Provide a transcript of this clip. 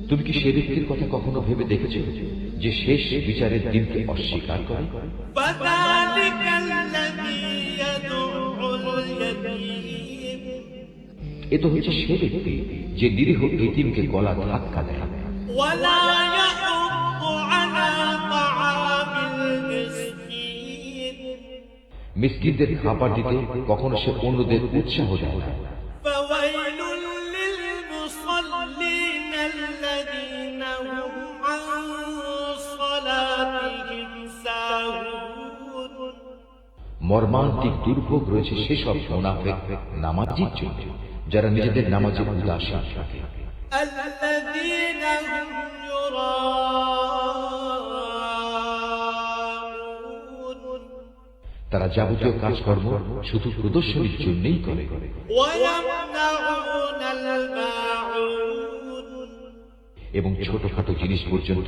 তুমি কি সে ব্যক্তির কথা কখনো ভেবে দেখেছো যে শেষ বিচারের দিনকে অস্বীকার করে? এ তো হচ্ছে সে ব্যক্তি যে নিরীহ এতিমকে গলা ধাক্কা দেয়। মিসকিনদের খাবার দিতে কখনো সে অন্যদের উৎসাহ দেয় না। মর্মান্তিক দুর্ভোগ রয়েছে সেসব মুনাফিক নামাজির জন্য যারা নিজেদের নামাজে উদাসীন থাকে। তারা যাবতীয় কাজকর্ম শুধু প্রদর্শনীর জন্যই করে এবং ছোটখাটো জিনিস পর্যন্ত